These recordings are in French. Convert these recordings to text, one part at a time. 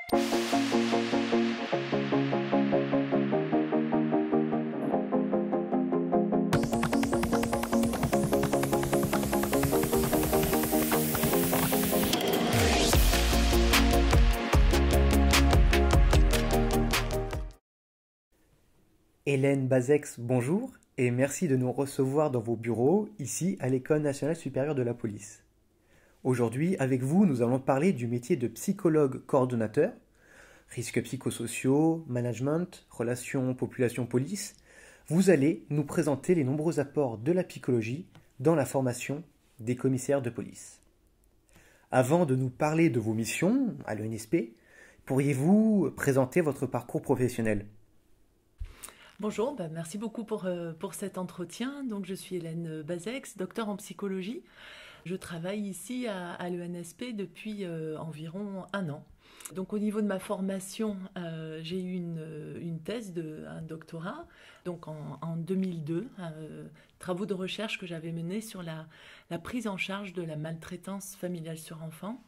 Hélène Bazex, bonjour et merci de nous recevoir dans vos bureaux, ici à l'École nationale supérieure de la police. Aujourd'hui, avec vous, nous allons parler du métier de psychologue coordonnateur, risques psychosociaux, management, relations population-police. Vous allez nous présenter les nombreux apports de la psychologie dans la formation des commissaires de police. Avant de nous parler de vos missions à l'ENSP, pourriez-vous présenter votre parcours professionnel ? Bonjour, merci beaucoup pour cet entretien. Donc, je suis Hélène Bazex, docteur en psychologie. Je travaille ici à l'ENSP depuis environ 1 an. Donc, au niveau de ma formation, j'ai eu une thèse, un doctorat, donc en 2002, travaux de recherche que j'avais menés sur la prise en charge de la maltraitance familiale sur enfants.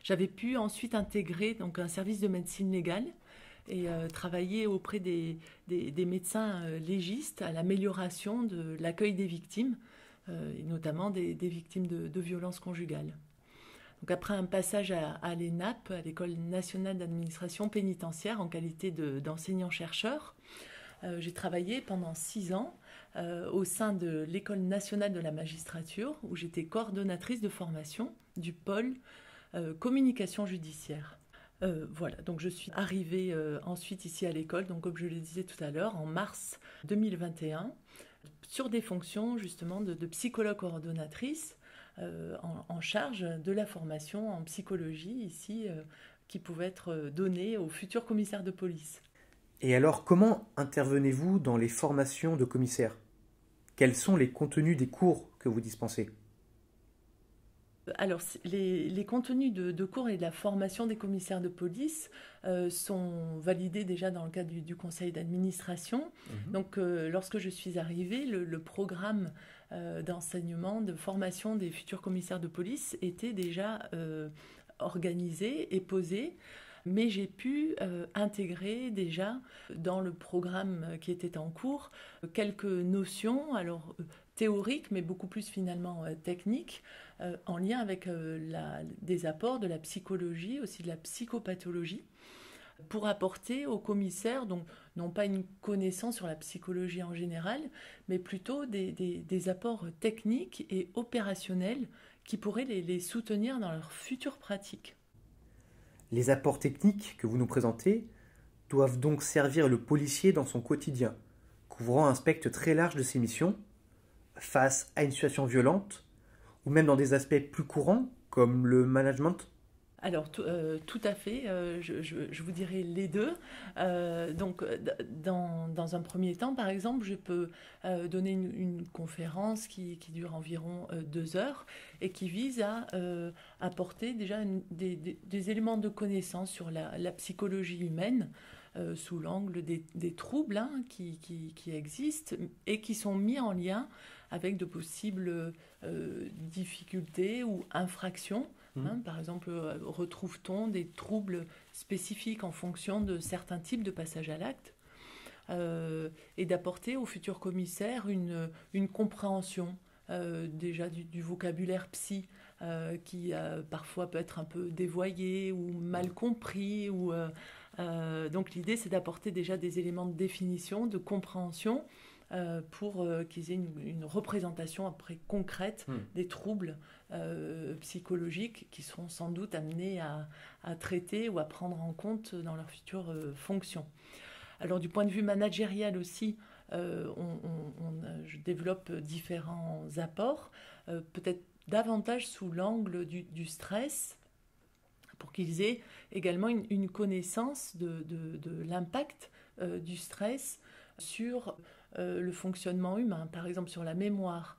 J'avais pu ensuite intégrer donc, un service de médecine légale et travailler auprès des médecins légistes à l'amélioration de l'accueil des victimes, et notamment des victimes de violences conjugales. Donc après un passage à l'ENAP, à l'École nationale d'administration pénitentiaire, en qualité d'enseignant-chercheur, j'ai travaillé pendant 6 ans au sein de l'École nationale de la magistrature, où j'étais coordonnatrice de formation du pôle communication judiciaire. Voilà, donc je suis arrivée ensuite ici à l'école, donc comme je le disais tout à l'heure, en mars 2021, sur des fonctions justement de psychologue coordonnatrice en charge de la formation en psychologie ici qui pouvait être donnée aux futurs commissaires de police. Et alors, comment intervenez-vous dans les formations de commissaires ? Quels sont les contenus des cours que vous dispensez ? Alors, les contenus de cours et de la formation des commissaires de police sont validés déjà dans le cadre du conseil d'administration. Donc, lorsque je suis arrivée, le programme d'enseignement, de formation des futurs commissaires de police était déjà organisé et posé. Mais j'ai pu intégrer déjà dans le programme qui était en cours quelques notions, alors théoriques, mais beaucoup plus finalement techniques, en lien avec des apports de la psychologie, aussi de la psychopathologie, pour apporter aux commissaires, donc non pas une connaissance sur la psychologie en général, mais plutôt des apports techniques et opérationnels qui pourraient les soutenir dans leur future pratique. Les apports techniques que vous nous présentez doivent donc servir le policier dans son quotidien, couvrant un spectre très large de ses missions, face à une situation violente, ou même dans des aspects plus courants, comme le management. Alors, tout à fait, je vous dirais les deux. Donc, dans un premier temps, par exemple, je peux donner une conférence qui dure environ 2 heures et qui vise à apporter déjà des éléments de connaissance sur la psychologie humaine sous l'angle des troubles qui existent et qui sont mis en lien avec de possibles difficultés ou infractions. Par exemple, retrouve-t-on des troubles spécifiques en fonction de certains types de passages à l'acte et d'apporter au futur commissaire une compréhension déjà du vocabulaire psy qui parfois peut être un peu dévoyé ou mal compris. Donc l'idée, c'est d'apporter déjà des éléments de définition, de compréhension pour qu'ils aient une représentation après concrète des troubles psychologiques qui seront sans doute amenés à traiter ou à prendre en compte dans leurs futures fonctions. Alors du point de vue managérial aussi, je développe différents apports, peut-être davantage sous l'angle du stress, pour qu'ils aient également une connaissance de l'impact du stress sur le fonctionnement humain, par exemple sur la mémoire,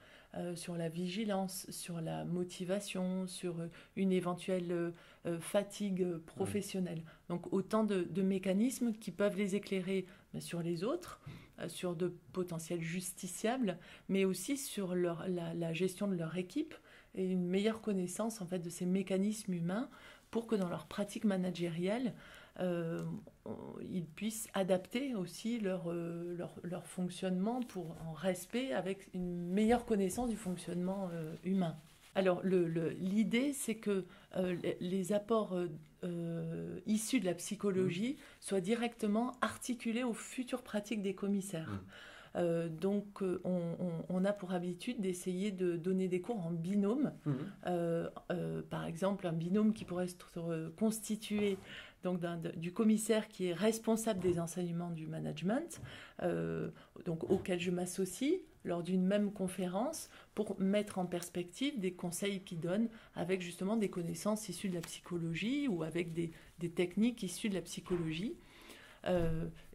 sur la vigilance, sur la motivation, sur une éventuelle fatigue professionnelle. Donc autant de mécanismes qui peuvent les éclairer sur les autres, sur de potentiels justiciables, mais aussi sur la gestion de leur équipe et une meilleure connaissance en fait, de ces mécanismes humains pour que dans leur pratique managériale, ils puissent adapter aussi leur fonctionnement en respect avec une meilleure connaissance du fonctionnement humain. Alors l'idée, c'est que les apports issus de la psychologie soient directement articulés aux futures pratiques des commissaires. Donc on a pour habitude d'essayer de donner des cours en binôme. Par exemple, un binôme qui pourrait être constitué donc du commissaire qui est responsable des enseignements du management, donc auquel je m'associe lors d'une même conférence pour mettre en perspective des conseils qu'il donne avec justement des connaissances issues de la psychologie ou avec des techniques issues de la psychologie.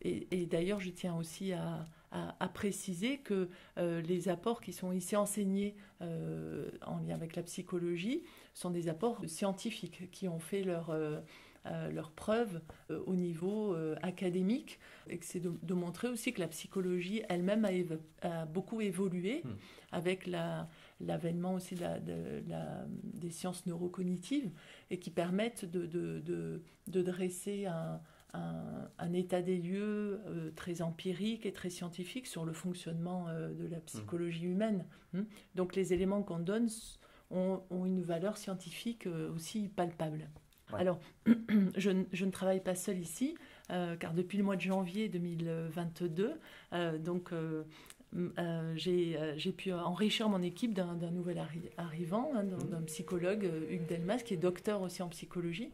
Et d'ailleurs, je tiens aussi à préciser que les apports qui sont ici enseignés en lien avec la psychologie sont des apports scientifiques qui ont fait leurs preuves au niveau académique, et que c'est de montrer aussi que la psychologie elle-même a beaucoup évolué avec l'avènement aussi des sciences neurocognitives et qui permettent de dresser un état des lieux très empirique et très scientifique sur le fonctionnement de la psychologie humaine. Donc les éléments qu'on donne ont une valeur scientifique aussi palpable. Ouais. Alors, je ne travaille pas seule ici, car depuis le mois de janvier 2022, j'ai pu enrichir mon équipe d'un nouvel arrivant, d'un psychologue, Hugues Delmas, qui est docteur aussi en psychologie,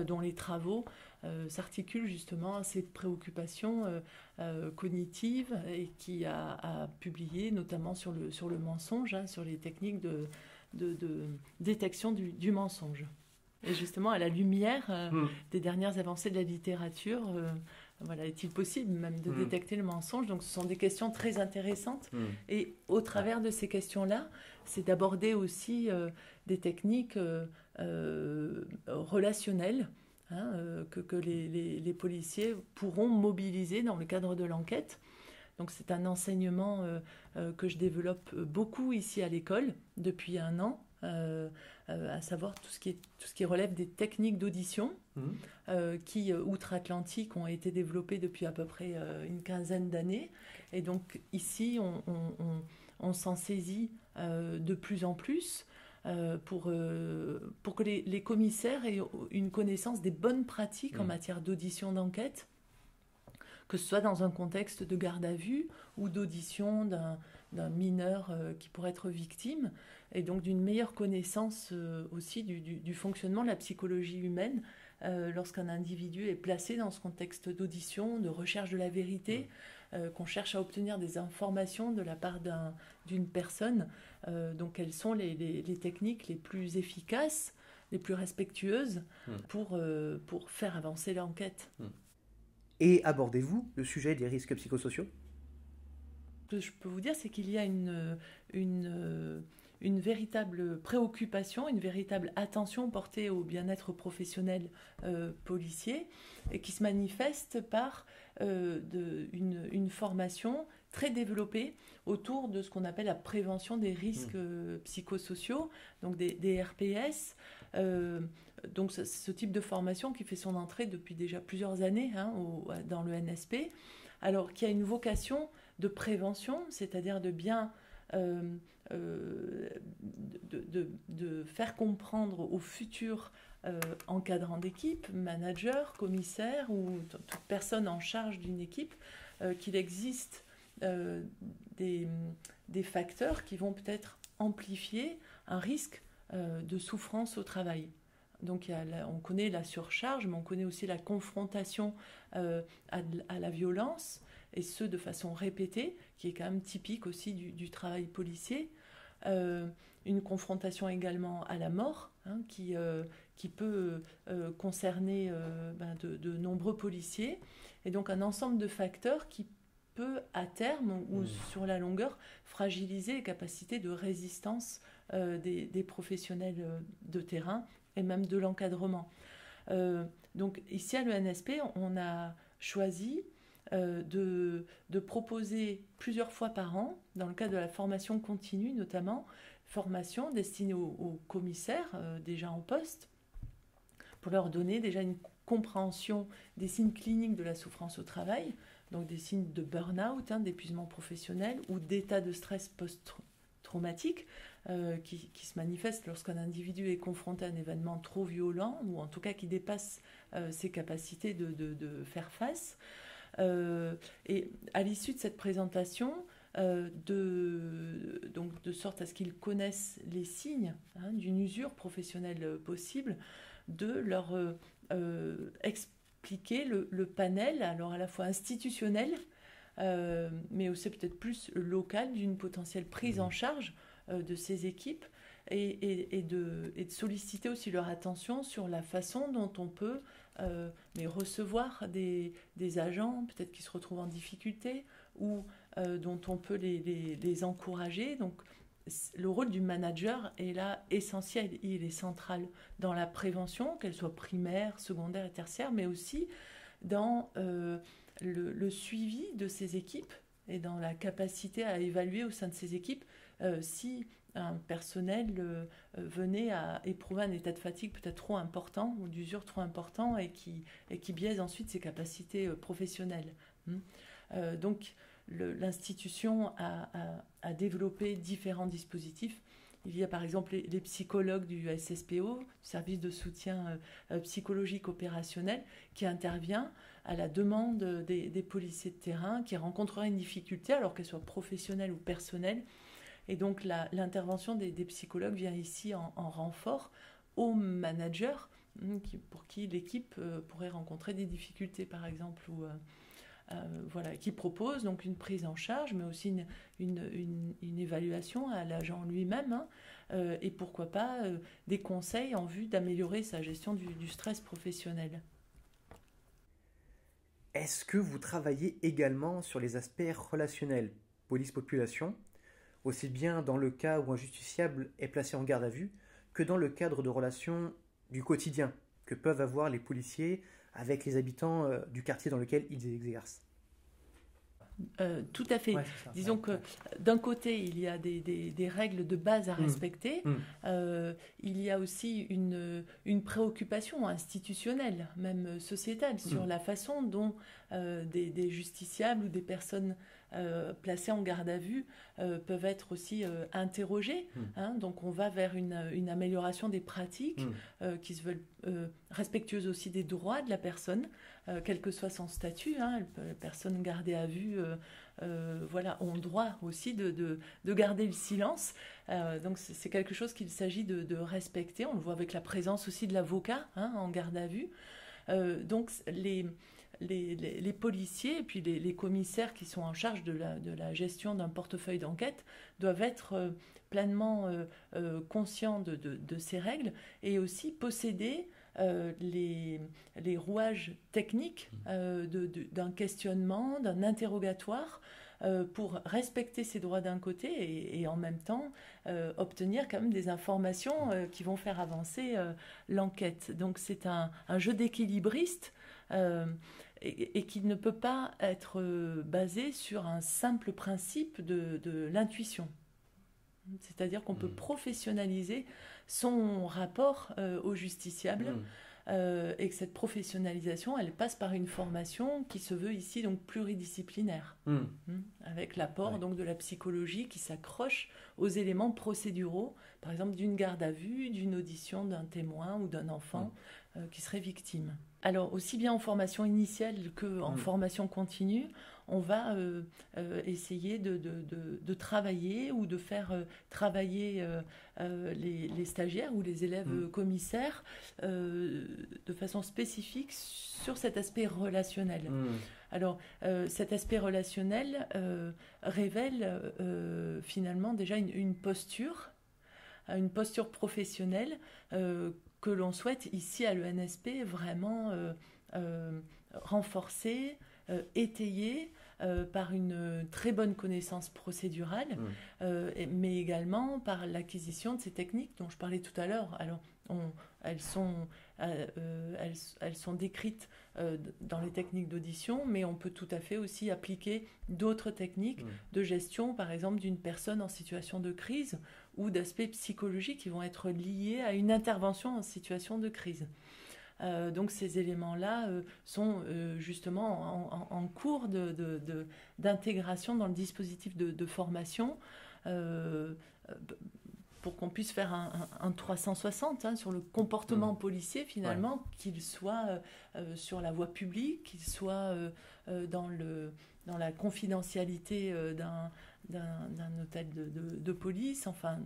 dont les travaux s'articulent justement à ces préoccupations cognitives et qui a publié notamment sur le mensonge, sur les techniques de détection du mensonge. Et justement, à la lumière des dernières avancées de la littérature, est-il possible même de détecter le mensonge? Donc ce sont des questions très intéressantes. Et au travers de ces questions-là, c'est d'aborder aussi des techniques relationnelles que les policiers pourront mobiliser dans le cadre de l'enquête. Donc c'est un enseignement que je développe beaucoup ici à l'école depuis 1 an. À savoir tout ce qui relève des techniques d'audition qui, outre-Atlantique, ont été développées depuis à peu près une quinzaine d'années. Et donc ici, on s'en saisit de plus en plus pour que les commissaires aient une connaissance des bonnes pratiques en matière d'audition d'enquête, que ce soit dans un contexte de garde à vue ou d'audition d'un mineur qui pourrait être victime, et donc d'une meilleure connaissance aussi du fonctionnement de la psychologie humaine lorsqu'un individu est placé dans ce contexte d'audition, de recherche de la vérité, qu'on cherche à obtenir des informations de la part d'une personne. Donc quelles sont les techniques les plus efficaces, les plus respectueuses pour faire avancer l'enquête. Et abordez-vous le sujet des risques psychosociaux? Ce que je peux vous dire, c'est qu'il y a une véritable préoccupation, une véritable attention portée au bien-être professionnel policier, et qui se manifeste par une formation très développée autour de ce qu'on appelle la prévention des risques psychosociaux, donc des RPS. Donc ce type de formation qui fait son entrée depuis déjà plusieurs années dans le NSP, alors qui a une vocation de prévention, c'est-à-dire de bien de faire comprendre aux futurs encadrants d'équipe, managers, commissaires ou toute personne en charge d'une équipe qu'il existe des facteurs qui vont peut-être amplifier un risque de souffrance au travail. Donc on connaît la surcharge, mais on connaît aussi la confrontation à la violence, et ce de façon répétée, qui est quand même typique aussi du travail policier. Une confrontation également à la mort, qui peut concerner de nombreux policiers, et donc un ensemble de facteurs qui peut à terme ou sur la longueur fragiliser les capacités de résistance des professionnels de terrain et même de l'encadrement. Donc ici à l'ENSP, on a choisi de proposer plusieurs fois par an, dans le cadre de la formation continue notamment, formation destinée aux commissaires déjà en poste, pour leur donner déjà une compréhension des signes cliniques de la souffrance au travail, donc des signes de burn-out, d'épuisement professionnel ou d'état de stress post-traumatique qui se manifeste lorsqu'un individu est confronté à un événement trop violent ou en tout cas qui dépasse ses capacités de faire face. Et à l'issue de cette présentation, de sorte à ce qu'ils connaissent les signes d'une usure professionnelle possible, de leur expliquer le panel, alors à la fois institutionnel, mais aussi peut-être plus local, d'une potentielle prise en charge de ces équipes et de solliciter aussi leur attention sur la façon dont on peut recevoir des agents peut-être qui se retrouvent en difficulté ou dont on peut les encourager. Donc le rôle du manager est là essentiel, il est central dans la prévention, qu'elle soit primaire, secondaire et tertiaire, mais aussi dans le suivi de ces équipes et dans la capacité à évaluer au sein de ces équipes si un personnel venait à éprouver un état de fatigue peut-être trop important ou d'usure trop important et qui biaise ensuite ses capacités professionnelles. Donc l'institution a développé différents dispositifs. Il y a par exemple les psychologues du SSPO, service de soutien psychologique opérationnel, qui intervient à la demande des policiers de terrain qui rencontreraient une difficulté, alors qu'elle soit professionnelle ou personnelle. Et donc l'intervention des psychologues vient ici en renfort aux managers pour qui l'équipe pourrait rencontrer des difficultés, par exemple, ou qui propose donc une prise en charge, mais aussi une évaluation à l'agent lui-même, et pourquoi pas des conseils en vue d'améliorer sa gestion du stress professionnel. Est-ce que vous travaillez également sur les aspects relationnels, police-population, aussi bien dans le cas où un justiciable est placé en garde à vue que dans le cadre de relations du quotidien que peuvent avoir les policiers avec les habitants du quartier dans lequel ils exercent? Tout à fait. Ouais, Disons que d'un côté, il y a des règles de base à respecter. Il y a aussi une préoccupation institutionnelle, même sociétale, sur la façon dont des justiciables ou des personnes placées en garde à vue peuvent être aussi interrogées. Donc on va vers une amélioration des pratiques qui se veulent respectueuses aussi des droits de la personne, quel que soit son statut. Les personnes gardées à vue ont le droit aussi de garder le silence. Donc c'est quelque chose qu'il s'agit de respecter. On le voit avec la présence aussi de l'avocat en garde à vue. Donc les policiers et puis les commissaires qui sont en charge de la gestion d'un portefeuille d'enquête doivent être pleinement conscients de ces règles et aussi posséder les rouages techniques d'un questionnement, d'un interrogatoire pour respecter ses droits d'un côté et en même temps obtenir quand même des informations qui vont faire avancer l'enquête. Donc c'est un jeu d'équilibriste et qui ne peut pas être basé sur un simple principe de l'intuition. C'est-à-dire qu'on peut professionnaliser son rapport au justiciable et que cette professionnalisation, elle passe par une formation qui se veut ici donc pluridisciplinaire, avec l'apport donc de la psychologie qui s'accroche aux éléments procéduraux, par exemple d'une garde à vue, d'une audition d'un témoin ou d'un enfant qui serait victime. Alors aussi bien en formation initiale qu'en formation continue, on va essayer de travailler ou de faire travailler les stagiaires ou les élèves commissaires de façon spécifique sur cet aspect relationnel. Alors cet aspect relationnel révèle finalement déjà une posture professionnelle que l'on souhaite ici à l'ENSP vraiment renforcer, étayer par une très bonne connaissance procédurale, mais également par l'acquisition de ces techniques dont je parlais tout à l'heure. Alors, elles sont décrites dans les techniques d'audition, mais on peut tout à fait aussi appliquer d'autres techniques de gestion, par exemple d'une personne en situation de crise ou d'aspects psychologiques qui vont être liés à une intervention en situation de crise. Donc ces éléments-là sont justement en cours d'intégration dans le dispositif de formation. Euh, pour qu'on puisse faire un 360 sur le comportement policier finalement, qu'il soit sur la voie publique, qu'il soit dans la confidentialité d'un hôtel de police. Enfin,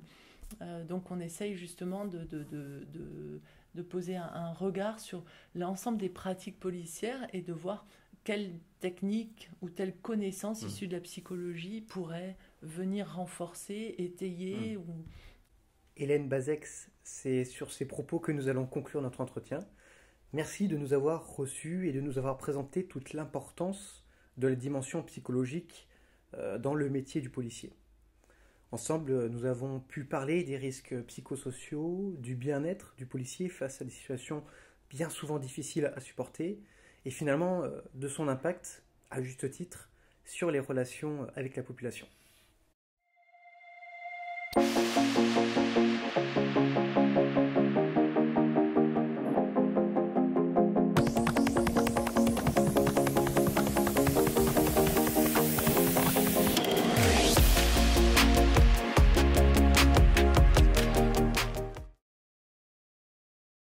donc on essaye justement de poser un regard sur l'ensemble des pratiques policières et de voir quelle technique ou telle connaissance issue de la psychologie pourrait venir renforcer, étayer ou... Hélène Bazex, c'est sur ces propos que nous allons conclure notre entretien. Merci de nous avoir reçus et de nous avoir présenté toute l'importance de la dimension psychologique dans le métier du policier. Ensemble, nous avons pu parler des risques psychosociaux, du bien-être du policier face à des situations bien souvent difficiles à supporter, et finalement de son impact, à juste titre, sur les relations avec la population.